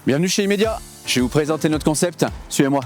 Bienvenue chez Immédiat, je vais vous présenter notre concept, suivez-moi.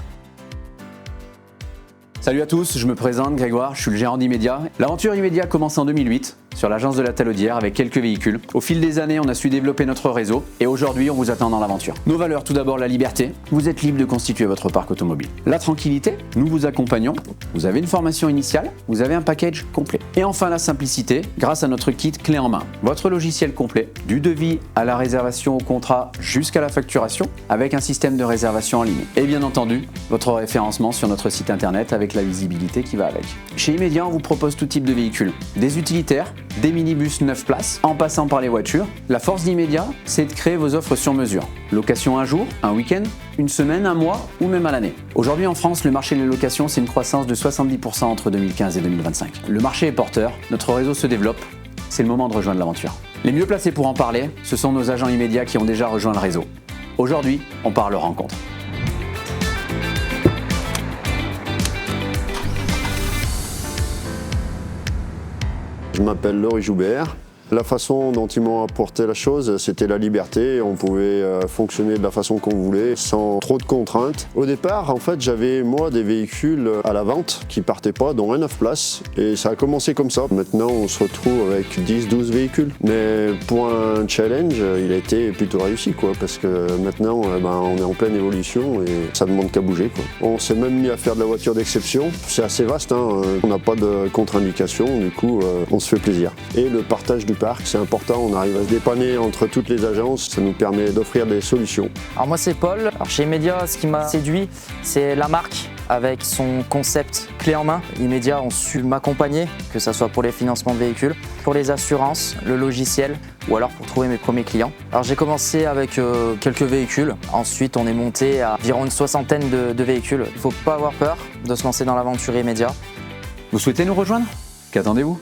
Salut à tous, je me présente Grégoire, je suis le gérant d'Immédiat. L'aventure Immédiat commence en 2008 sur l'agence de la Talaudière avec quelques véhicules. Au fil des années, on a su développer notre réseau et aujourd'hui, on vous attend dans l'aventure. Nos valeurs, tout d'abord la liberté, vous êtes libre de constituer votre parc automobile. La tranquillité, nous vous accompagnons, vous avez une formation initiale, vous avez un package complet. Et enfin la simplicité, grâce à notre kit clé en main. Votre logiciel complet, du devis à la réservation au contrat jusqu'à la facturation, avec un système de réservation en ligne. Et bien entendu, votre référencement sur notre site internet avec la visibilité qui va avec. Chez Immédiat, on vous propose tout type de véhicules, des utilitaires, des minibus 9 places, en passant par les voitures. La force d'Immédiat, c'est de créer vos offres sur mesure. Location un jour, un week-end, une semaine, un mois ou même à l'année. Aujourd'hui en France, le marché de la location, c'est une croissance de 70% entre 2015 et 2025. Le marché est porteur, notre réseau se développe, c'est le moment de rejoindre l'aventure. Les mieux placés pour en parler, ce sont nos agents Immédiat qui ont déjà rejoint le réseau. Aujourd'hui, on parle rencontre. Je m'appelle Laurie Joubert. La façon dont ils m'ont apporté la chose, c'était la liberté. On pouvait fonctionner de la façon qu'on voulait, sans trop de contraintes. Au départ, en fait, j'avais moi des véhicules à la vente qui partaient pas, dont un 9 places. Et ça a commencé comme ça. Maintenant, on se retrouve avec 10-12 véhicules. Mais pour un challenge, il a été plutôt réussi, quoi, parce que maintenant, on est en pleine évolution et ça demande qu'à bouger, quoi. On s'est même mis à faire de la voiture d'exception. C'est assez vaste, hein. On n'a pas de contre-indication, du coup, on se fait plaisir. Et le partage du parc, c'est important, on arrive à se dépanner entre toutes les agences, ça nous permet d'offrir des solutions. Alors moi c'est Paul, alors chez Immédiat ce qui m'a séduit c'est la marque avec son concept clé en main. Immédiat ont su m'accompagner, que ce soit pour les financements de véhicules, pour les assurances, le logiciel ou alors pour trouver mes premiers clients. Alors j'ai commencé avec quelques véhicules, ensuite on est monté à environ une soixantaine de véhicules. Il ne faut pas avoir peur de se lancer dans l'aventure Immédiat. Vous souhaitez nous rejoindre? Qu'attendez-vous?